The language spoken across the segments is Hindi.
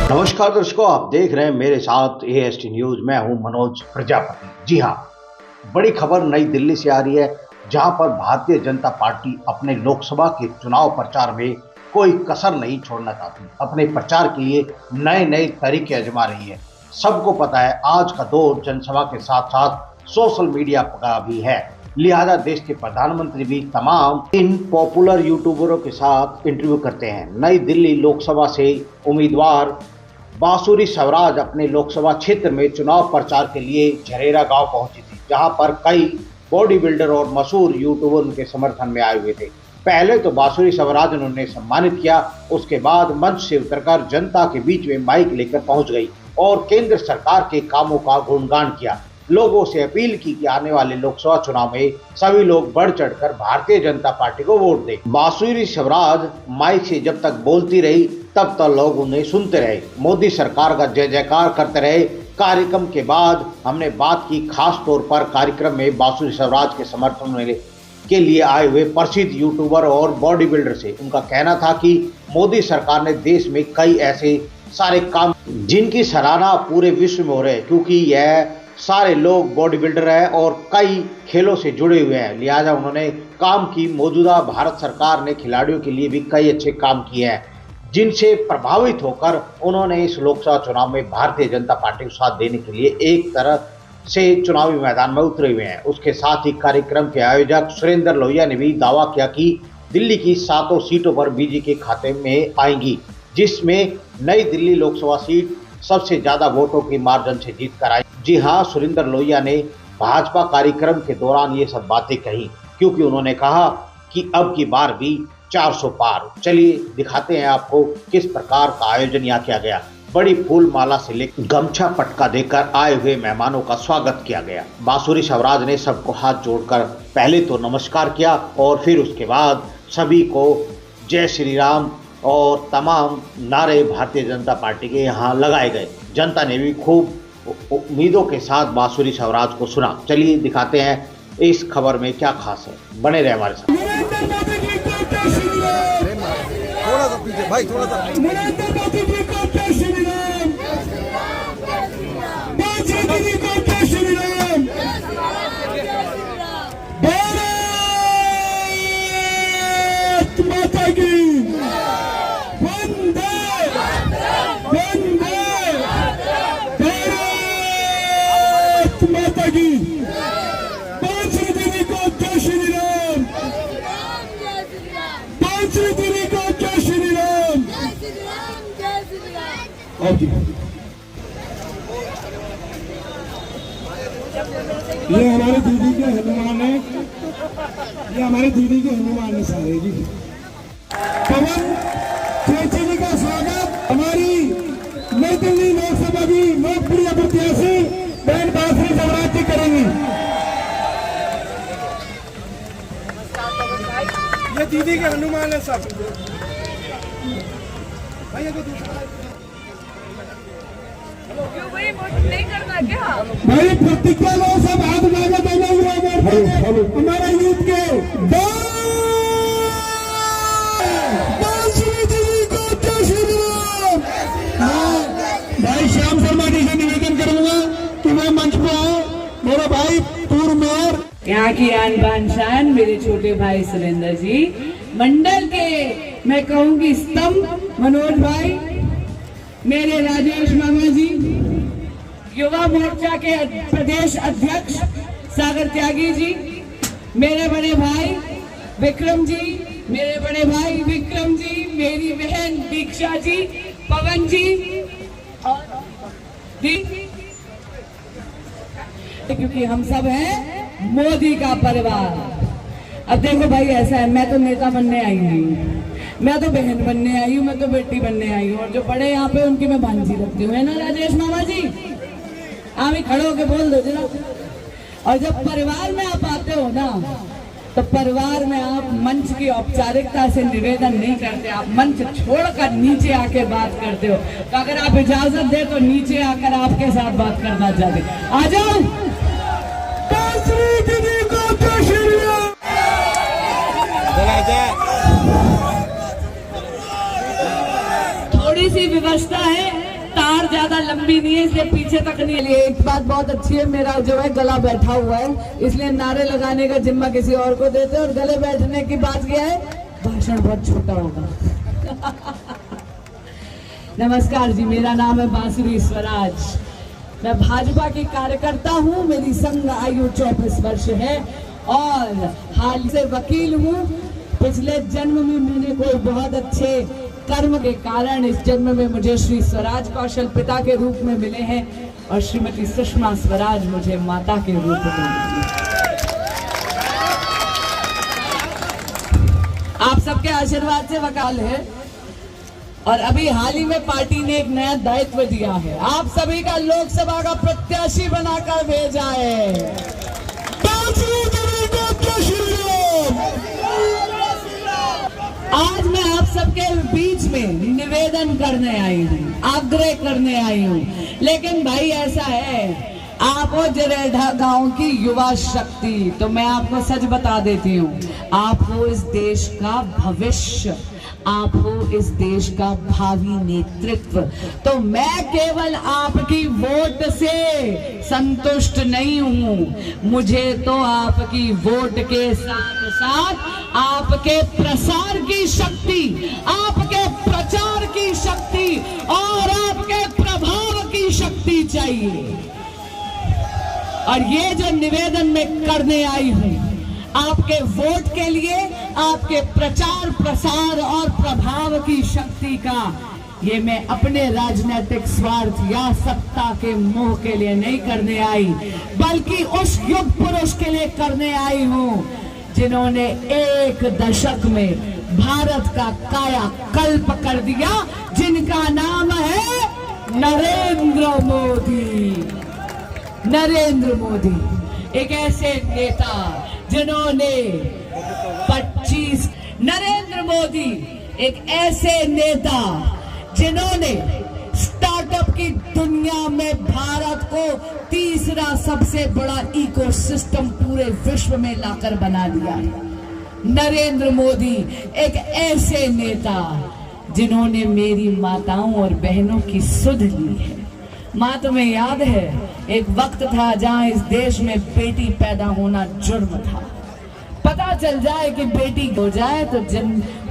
नमस्कार दर्शकों, आप देख रहे हैं मेरे साथ एएसटी न्यूज। मैं हूं मनोज प्रजापति। जी हां, बड़ी खबर नई दिल्ली से आ रही है, जहां पर भारतीय जनता पार्टी अपने लोकसभा के चुनाव प्रचार में कोई कसर नहीं छोड़ना चाहती। अपने प्रचार के लिए नए नए तरीके आजमा रही है। सबको पता है आज का दौर जनसभा के साथ साथ सोशल मीडिया का भी है, लिहाजा देश के प्रधानमंत्री भी तमाम इन पॉपुलर यूट्यूबरों के साथ इंटरव्यू करते हैं। नई दिल्ली लोकसभा से उम्मीदवार बांसुरी स्वराज अपने लोकसभा क्षेत्र में चुनाव प्रचार के लिए झरेरा गांव पहुंची थी, जहां पर कई बॉडी बिल्डर और मशहूर यूट्यूबर उनके समर्थन में आए हुए थे। पहले तो बांसुरी स्वराज ने उन्हें सम्मानित किया, उसके बाद मंच से उतरकर जनता के बीच में माइक लेकर पहुंच गई और केंद्र सरकार के कामों का गुणगान किया। लोगों से अपील की कि आने वाले लोकसभा चुनाव में सभी लोग बढ़ चढ़कर भारतीय जनता पार्टी को वोट दें। बांसुरी स्वराज माइक से जब तक बोलती रही तब तक लोग उन्हें सुनते रहे, मोदी सरकार का जय जयकार करते रहे। कार्यक्रम के बाद हमने बात की खास तौर पर कार्यक्रम में बांसुरी स्वराज के समर्थन के लिए आए हुए प्रसिद्ध यूट्यूबर और बॉडी बिल्डर से। उनका कहना था कि मोदी सरकार ने देश में कई ऐसे सारे काम जिनकी सराहना पूरे विश्व में हो रहे हैं, क्योंकि यह सारे लोग बॉडी बिल्डर हैं और कई खेलों से जुड़े हुए हैं। लिहाजा उन्होंने काम की मौजूदा भारत सरकार ने खिलाड़ियों के लिए भी कई अच्छे काम किए हैं, जिनसे प्रभावित होकर उन्होंने इस लोकसभा चुनाव में भारतीय जनता पार्टी को साथ देने के लिए एक तरह से चुनावी मैदान में उतरे हुए हैं। उसके साथ ही कार्यक्रम के आयोजक सुरेंद्र लोहिया ने भी दावा किया कि दिल्ली की 7 सीटों पर बीजेपी के खाते में आएंगी, जिसमें नई दिल्ली लोकसभा सीट सबसे ज्यादा वोटों की मार्जिन से जीत कर आई। जी हां, सुरेंद्र लोहिया ने भाजपा कार्यक्रम के दौरान ये सब बातें कही, क्योंकि उन्होंने कहा कि अब की बार भी 400 पार। चलिए दिखाते हैं आपको किस प्रकार का आयोजन यहाँ किया गया। बड़ी फूल माला से लेकर गमछा पटका देकर आए हुए मेहमानों का स्वागत किया गया। बांसुरी स्वराज ने सबको हाथ जोड़कर पहले तो नमस्कार किया और फिर उसके बाद सभी को जय श्री राम और तमाम नारे भारतीय जनता पार्टी के यहाँ लगाए गए। जनता ने भी खूब उम्मीदों के साथ बांसुरी स्वराज को सुना। चलिए दिखाते हैं इस खबर में क्या खास है, बने रहे हमारे साथ। थोड़ा सा पीछे भाई, थोड़ा सा ये हमारे दीदी के हनुमान है, ये हमारे दीदी के हनुमान है सारे जी। पवन चेची जी का स्वागत हमारी नई दिल्ली लोकसभा की लोकप्रिय प्रत्याशी बहन बांसुरी स्वराज जी करेंगी। ये दीदी के हनुमान है सब भैया को दूसरा नहीं करना क्या भाई, प्रतिज्ञा लो सब, हाथ मांगे देना हुआ हमारे यूथ के भाई श्याम शर्मा जी से निवेदन करूंगा कि मैं मंच पे आए। मेरा भाई पूर्व मेयर यहाँ की आन बान शान मेरे छोटे भाई सुरेंद्र जी, मंडल के मैं कहूँगी स्तंभ मनोज भाई, मेरे राजेश मामा जी, युवा मोर्चा के प्रदेश अध्यक्ष सागर त्यागी जी, मेरे बड़े भाई विक्रम जी, मेरे बड़े भाई विक्रम जी, मेरी बहन दीक्षा जी, पवन जी और क्योंकि हम सब हैं मोदी का परिवार। अब देखो भाई, ऐसा है, मैं तो नेता बनने आई नहीं, मैं तो बहन बनने आई हूँ, मैं तो बेटी बनने आई हूँ, और जो बड़े यहाँ पे उनकी मैं भांजी रखती हूँ, है ना राजेश मामा जी? आप ही खड़े होके बोल दो जरा। और जब परिवार में आप आते हो ना, तो परिवार में आप मंच की औपचारिकता से निवेदन नहीं करते, आप मंच छोड़कर नीचे आके बात करते हो। तो अगर आप इजाजत दे तो नीचे आकर आपके साथ बात करना चाहते, आ जाओ। थोड़ी सी व्यवस्था है, ज्यादा लंबी नहीं है इसलिए पीछे तक नहीं है। एक बात बहुत अच्छी है, मेरा जो है गला बैठा हुआ है, इसलिए नारे लगाने का जिम्मा किसी और को देते, और गले बैठने की बात क्या है, भाषण बहुत छोटा होगा। नमस्कार जी, मेरा नाम है बांसुरी स्वराज। मैं भाजपा की कार्यकर्ता हूँ, मेरी संघ आयु 24 वर्ष है और हाल से वकील हूँ। पिछले जन्म में मैंने कोई बहुत अच्छे कर्म के कारण इस जन्म में मुझे श्री स्वराज कौशल पिता के रूप में मिले हैं और श्रीमती सुषमा स्वराज मुझे माता के रूप में मिली। आप सबके आशीर्वाद से वकाल है और अभी हाल ही में पार्टी ने एक नया दायित्व दिया है, आप सभी का लोकसभा का प्रत्याशी बनाकर भेजा है। आज मैं आप सबके बीच में निवेदन करने आई हूँ, आग्रह करने आई हूँ। लेकिन भाई ऐसा है, आप हो जरेढ़ा गांव की युवा शक्ति, तो मैं आपको सच बता देती हूँ, आप हो इस देश का भविष्य, आप हो इस देश का भावी नेतृत्व। तो मैं केवल आपकी वोट से संतुष्ट नहीं हूँ, मुझे तो आपकी वोट के साथ साथ आपके प्रसार की शक्ति, आपके प्रचार की शक्ति और आपके प्रभाव की शक्ति चाहिए। और ये जो निवेदन मैं करने आई हूँ, आपके वोट के लिए, आपके प्रचार प्रसार और प्रभाव की शक्ति का, ये मैं अपने राजनीतिक स्वार्थ या सत्ता के मोह के लिए नहीं करने आई, बल्कि उस युग पुरुष के लिए करने आई हूँ जिन्होंने एक दशक में भारत का कायाकल्प कर दिया, जिनका नाम है नरेंद्र मोदी। नरेंद्र मोदी एक ऐसे नेता जिन्होंने 25 नरेंद्र मोदी एक ऐसे नेता जिन्होंने स्टार्टअप की दुनिया में भारत को तीसरा सबसे बड़ा इकोसिस्टम पूरे विश्व में लाकर बना दिया है। नरेंद्र मोदी एक ऐसे नेता जिन्होंने मेरी माताओं और बहनों की सुध ली है। माँ, तुम्हें याद है एक वक्त था जहाँ इस देश में बेटी पैदा होना जुर्म था। पता चल जाए कि बेटी हो जाए तो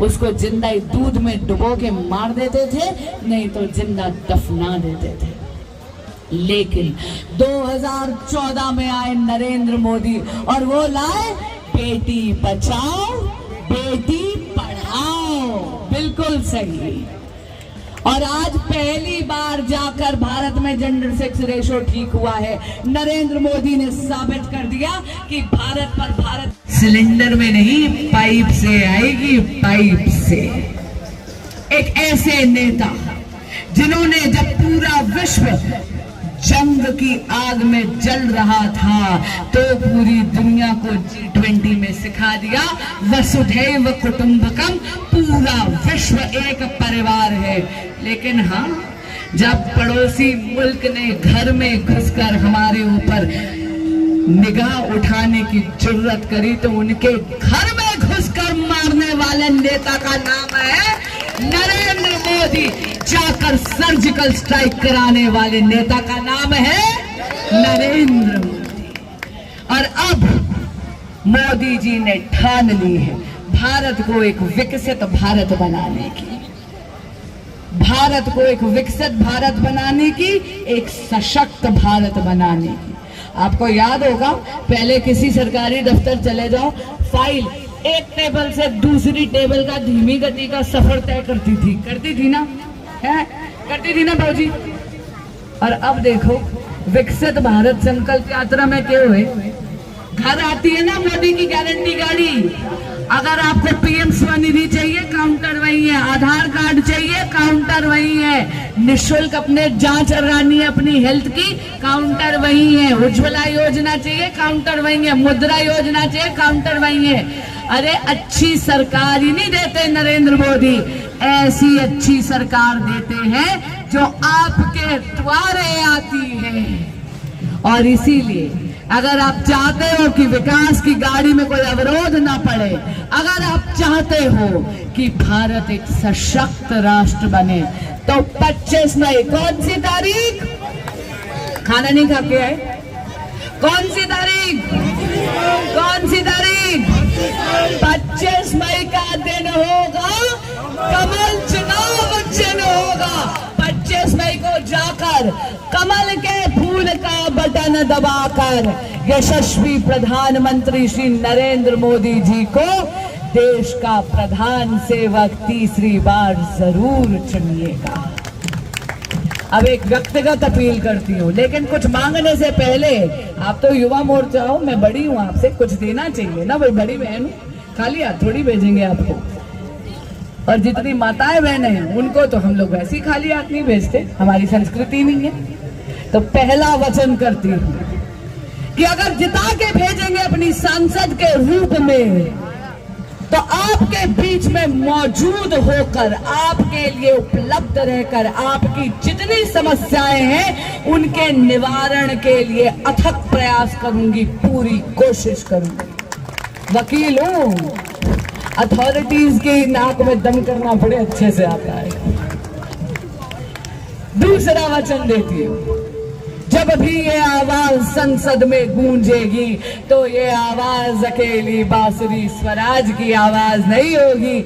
उसको जिंदा दूध में डुबो के मार देते थे, नहीं तो जिंदा दफना देते थे। लेकिन 2014 में आए नरेंद्र मोदी और वो लाए बेटी बचाओ बेटी पढ़ाओ। बिल्कुल सही। और आज पहली बार जाकर भारत में जेंडर सेक्स रेशो ठीक हुआ है। नरेंद्र मोदी ने साबित कर दिया कि भारत सिलेंडर में नहीं, पाइप से आएगी, पाइप से। एक ऐसे नेता जिन्होंने जब पूरा विश्व जंग की आग में जल रहा था तो पूरी दुनिया को G20 में सिखा दिया वसुधैव कुटुंबकम, पूरा विश्व एक परिवार है। लेकिन हाँ, जब पड़ोसी मुल्क ने घर में घुसकर हमारे ऊपर निगाह उठाने की जरूरत करी तो उनके घर में घुसकर मारने वाले नेता का नाम है नरेंद्र मोदी। जाकर सर्जिकल स्ट्राइक कराने वाले नेता का नाम है नरेंद्र मोदी। और अब मोदी जी ने ठान ली है भारत को एक विकसित भारत बनाने की, भारत को एक विकसित भारत बनाने की, एक सशक्त भारत बनाने की। आपको याद होगा पहले किसी सरकारी दफ्तर चले जाओ, फाइल एक टेबल से दूसरी टेबल का धीमी गति का सफर तय करती थी ना, है करती थी ना भाजी। और अब देखो विकसित भारत संकल्प यात्रा में क्या हुए, घर आती है ना मोदी की गारंटी गाड़ी। अगर आपको पीएम स्वनिधि चाहिए, काउंटर वही है। आधार कार्ड चाहिए, काउंटर वही है। निःशुल्क अपने जांच करानी है अपनी हेल्थ की, काउंटर वही है। उज्ज्वला योजना चाहिए, काउंटर वही है। मुद्रा योजना चाहिए, काउंटर वही है। अरे अच्छी सरकार ही नहीं देते नरेंद्र मोदी, ऐसी अच्छी सरकार देते हैं जो आपके द्वारे आती है। और इसीलिए अगर आप चाहते हो कि विकास की गाड़ी में कोई अवरोध ना पड़े, अगर आप चाहते हो कि भारत एक सशक्त राष्ट्र बने, तो 25 मई, कौन सी तारीख? खाना नहीं खा के आए? कौन सी तारीख? कौन सी तारीख? 25 मई का दिन होगा, कमल चुनाव चिन्ह होगा। 25 मई को जाकर कमल के फूल का बटन दबाकर यशस्वी प्रधानमंत्री श्री नरेंद्र मोदी जी को देश का प्रधान सेवक तीसरी बार जरूर चुनिएगा। अब एक व्यक्तिगत अपील करती हूँ, लेकिन कुछ मांगने से पहले, आप तो युवा मोर्चा हो, मैं बड़ी हूँ, आपसे कुछ देना चाहिए ना, भाई बड़ी बहन हूँ, खाली हाथ थोड़ी भेजेंगे आपको। और जितनी माताएं बहनें हैं उनको तो हम लोग वैसे ही खाली हाथ नहीं भेजते, हमारी संस्कृति नहीं है। तो पहला वचन करती हूँ कि अगर जिता के भेजेंगे अपनी सांसद के रूप में, तो आपके बीच में मौजूद होकर, आपके लिए उपलब्ध रहकर, आपकी जितनी समस्याएं हैं उनके निवारण के लिए अथक प्रयास करूंगी, पूरी कोशिश करूंगी। वकील हूं, अथॉरिटीज के नाक में दम करना बड़े अच्छे से आता है। दूसरा वचन देती हूं, जब भी ये आवाज संसद में गूंजेगी तो ये आवाज अकेली बांसुरी स्वराज की आवाज नहीं होगी,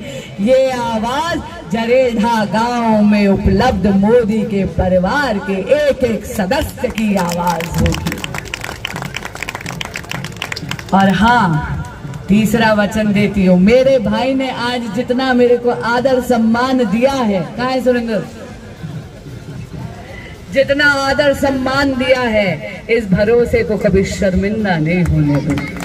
ये आवाज जरेढ़ा गांव में उपलब्ध मोदी के परिवार के एक एक सदस्य की आवाज होगी। और हाँ, तीसरा वचन देती हूँ, मेरे भाई ने आज जितना मेरे को आदर सम्मान दिया है, कहाँ है सुरेंद्र? जितना आदर सम्मान दिया है, इस भरोसे को कभी शर्मिंदा नहीं होने दूंगी।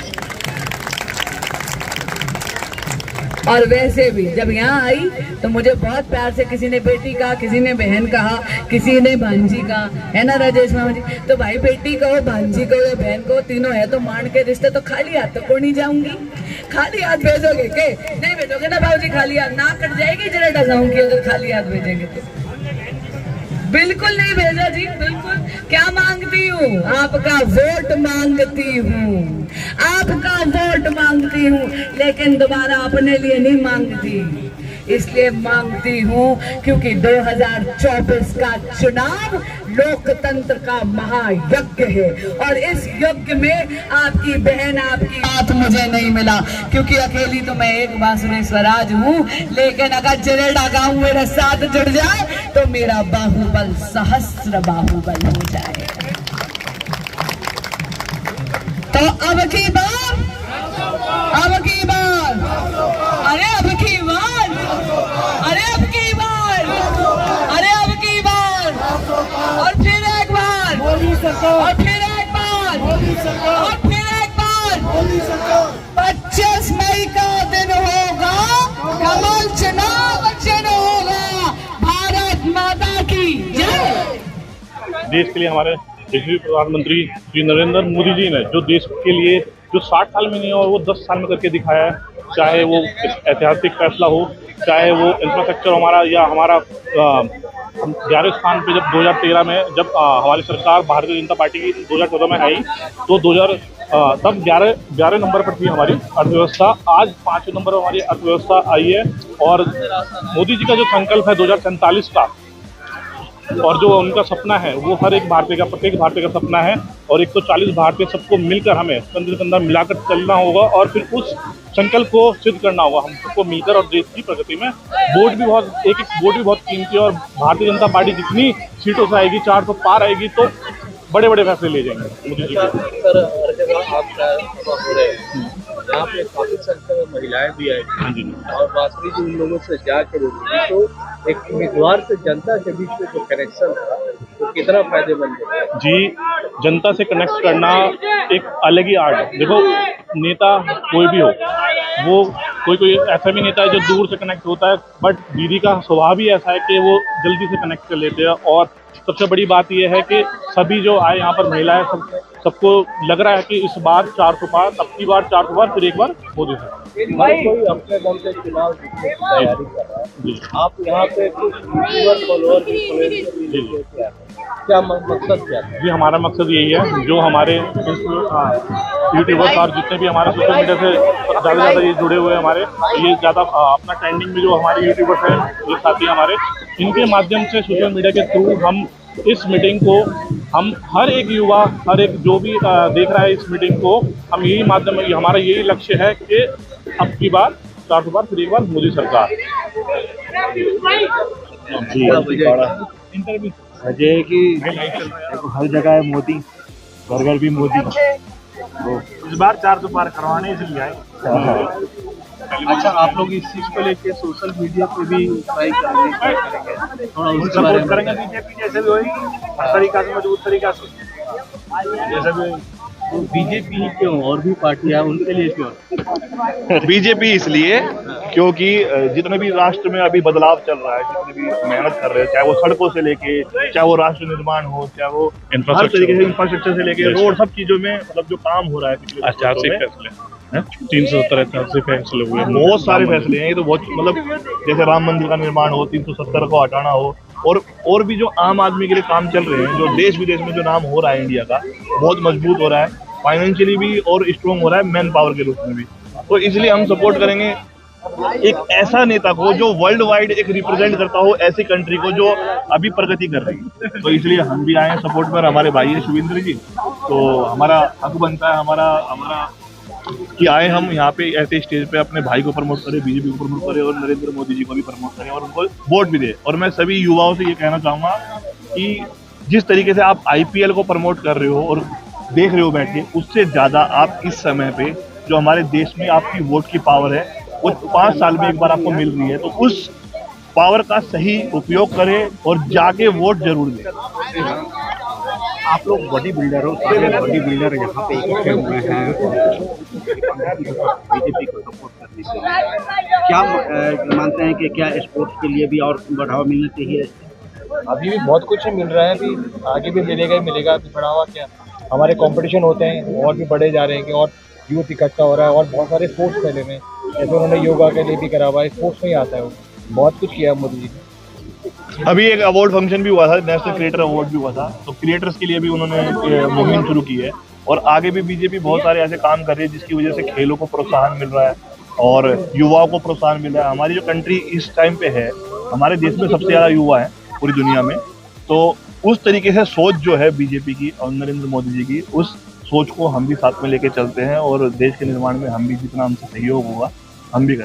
और वैसे भी जब यहाँ आई तो मुझे बहुत प्यार से किसी ने बेटी कहा, किसी ने बहन कहा, किसी ने भांजी कहा, है ना राजेश मामा जी? तो भाई बेटी कहो, भांजी कहो या बहन कहो, तीनों है तो मान के रिश्ते, तो खाली हाथ तो को नहीं जाऊंगी। खाली हाथ भेजोगे के? नहीं भेजोगे ना भाजी, खाली हाथ ना कट जाएगी जरा गाँव की अगर खाली हाथ भेजेंगे तो। बिल्कुल नहीं भेजा जी, बिल्कुल। क्या मांगती हूँ? आपका वोट मांगती हूँ, आपका वोट मांगती हूँ, लेकिन दोबारा अपने लिए नहीं मांगती। इसलिए मांगती हूँ क्योंकि 2024 का चुनाव लोकतंत्र का महायज्ञ है, और इस यज्ञ में आपकी बहन, आपकी साथ मुझे नहीं मिला, क्योंकि अकेली तो मैं एक बांसुरी स्वराज हूँ, लेकिन अगर जरेड़ा गांव मेरे साथ जुड़ जाए तो मेरा बाहुबल सहस्त्र बाहुबल हो जाए। तो अब की बार, अब की बार, अरे अब की बार, अरे अब की बार, अरे अब की बार, और फिर एक बार, और फिर एक बार, और फिर एक बार, 25 मई का दिन होगा, कमल चुनाव चिन्ह होगा। भारत माता की जय। देश के लिए हमारे यशस्वी प्रधानमंत्री श्री नरेंद्र मोदी जी ने जो देश के लिए जो 60 साल में नहीं और वो 10 साल में करके दिखाया है, चाहे वो ऐतिहासिक फैसला हो, चाहे वो इंफ्रास्ट्रक्चर हमारा, या हमारा 11वें स्थान पे जब 2013 में जब हमारी सरकार भारतीय जनता पार्टी की 2014 में आई तो तब 11 नंबर पर थी हमारी अर्थव्यवस्था। आज 5वें नंबर पर हमारी अर्थव्यवस्था आई है, और मोदी जी का जो संकल्प है 2047 का, और जो उनका सपना है वो हर एक भारतीय का, प्रत्येक भारतीय का सपना है, और 140 भारतीय सबको मिलकर हमें कंधे से कंधा मिलाकर चलना होगा, और फिर उस संकल्प को सिद्ध करना होगा हम सबको मिलकर। और देश की प्रगति में वोट भी बहुत, एक एक वोट भी बहुत कीमती है, और भारतीय जनता पार्टी जितनी सीटों से आएगी, 400 पार आएगी, तो बड़े बड़े फैसले ले जाएंगे मोदी जी। सर, हर जगह आप हो रहे हैं, यहाँ पे काफी संख्या में महिलाएं भी आई, हाँ जी, और बांसुरी जी उन लोगों से जाकर बोली, तो एक उम्मीदवार से जनता के बीच में जो कनेक्शन था वो कितना फायदेमंद है? जी, जनता से कनेक्ट करना एक अलग ही आर्ट है। देखो, नेता कोई भी हो, वो कोई ऐसा भी नेता है जो दूर से कनेक्ट होता है, बट दीदी का स्वभाव ही ऐसा है कि वो जल्दी से कनेक्ट कर लेते हैं। और सबसे बड़ी बात यह है कि सभी जो आए यहाँ पर महिलाएं, सबको लग रहा है कि इस बार 400 पार, अब की बार 400 पार, फिर एक बार मोदी से। कोई अपने दम से चुनाव जीतने की तैयारी कर रहा है, आप यहाँ पे कुछ यूट्यूबर फॉलोअर भी क्या मकसद क्या है? जी हमारा मकसद यही है, जो हमारे यूट्यूबर्स और जितने भी हमारे सोशल मीडिया से ज़्यादा ये जुड़े हुए हैं हमारे, ये ज़्यादा अपना ट्रेंडिंग में जो हमारे यूट्यूबर्स हैं, जो साथी हमारे, इनके माध्यम से सोशल मीडिया के थ्रू हम इस मीटिंग को, हम हर एक युवा, हर एक जो भी देख रहा है इस मीटिंग को, हम यही माध्यम, हमारा यही लक्ष्य है कि अब की बार 400 बार फिर एक बार मोदी सरकार। इंटरव्यू वजह है कि देखो हर जगह है मोदी, घर घर भी मोदी, तो इस बार 400 पार करवाने इसलिए आए। अच्छा, आप लोग इस चीज को लेके सोशल मीडिया पे भी ट्राई करेंगे, थोड़ा उसके बारे में करेंगे। बीजेपी जैसे भी होगी, हर तरीका से मजबूत तरीका से जैसे भी तो बीजेपी क्यों, और भी पार्टियां, उनके लिए क्यों? बीजेपी इसलिए क्योंकि जितने भी राष्ट्र में अभी बदलाव चल रहा है, जितने भी मेहनत कर रहे हैं, चाहे वो सड़कों से लेके, चाहे वो राष्ट्र निर्माण हो, चाहे वो हर तरीके से इंफ्रास्ट्रक्चर से लेके रोड, सब चीजों में मतलब जो काम हो रहा है पिछले 370 ऐतिहासिक फैसले हुए, बहुत सारे फैसले हैं। ये तो बहुत मतलब जैसे राम मंदिर का निर्माण हो, 370 को हटाना हो, और भी जो आम आदमी के लिए काम चल रहे हैं, जो देश विदेश में जो नाम हो रहा है इंडिया का, बहुत मजबूत हो रहा है, फाइनेंशियली भी और स्ट्रॉन्ग हो रहा है, मैन पावर के रूप में भी। तो इसलिए हम सपोर्ट करेंगे एक ऐसा नेता को जो वर्ल्ड वाइड एक रिप्रेजेंट करता हो ऐसी कंट्री को जो अभी प्रगति कर रही है। तो इसलिए हम भी आए हैं सपोर्ट पर। हमारे भाई है शुभेंद्र जी, तो हमारा हक बनता है हमारा कि आए हम यहाँ पे ऐसे स्टेज पे अपने भाई को प्रमोट करें, बीजेपी को प्रमोट करें और नरेंद्र मोदी जी को भी प्रमोट करें और उनको वोट भी दें। और मैं सभी युवाओं से ये कहना चाहूँगा कि जिस तरीके से आप IPL को प्रमोट कर रहे हो और देख रहे हो बैठ के, उससे ज़्यादा आप इस समय पे जो हमारे देश में आपकी वोट की पावर है वो 5 साल में एक बार आपको मिल रही है, तो उस पावर का सही उपयोग करें और जाके वोट जरूर दें। आप लोग बॉडी बिल्डर हो, सारे बॉडी बिल्डर यहाँ पे इकट्ठे हुए हैं बीजेपी को सपोर्ट करने के लिए। क्या मानते हैं कि क्या स्पोर्ट्स के लिए भी और बढ़ावा मिलना चाहिए? अभी भी बहुत कुछ मिल रहा है, अभी आगे भी मिलेगा अभी बढ़ावा। क्या हमारे कंपटीशन होते हैं और भी बढ़े जा रहे हैं कि और यूथ इकट्ठा हो रहा है और बहुत सारे स्पोर्ट्स फैले में, जैसे उन्होंने योगा के लिए भी करा हुआ है, स्पोर्ट्स में ही आता है वो, बहुत कुछ किया मोदी जी ने। अभी एक अवार्ड फंक्शन भी हुआ था, नेशनल क्रिएटर अवार्ड भी हुआ था, तो क्रिएटर्स के लिए भी उन्होंने मुहिम शुरू की है और आगे भी बीजेपी बहुत सारे ऐसे काम कर रही है जिसकी वजह से खेलों को प्रोत्साहन मिल रहा है और युवाओं को प्रोत्साहन मिल रहा है। हमारी जो कंट्री इस टाइम पे है, हमारे देश में सबसे ज़्यादा युवा है पूरी दुनिया में, तो उस तरीके से सोच जो है बीजेपी की और नरेंद्र मोदी जी की, उस सोच को हम भी साथ में लेके चलते हैं और देश के निर्माण में हम भी जितना हमसे सहयोग होगा हम भी करें।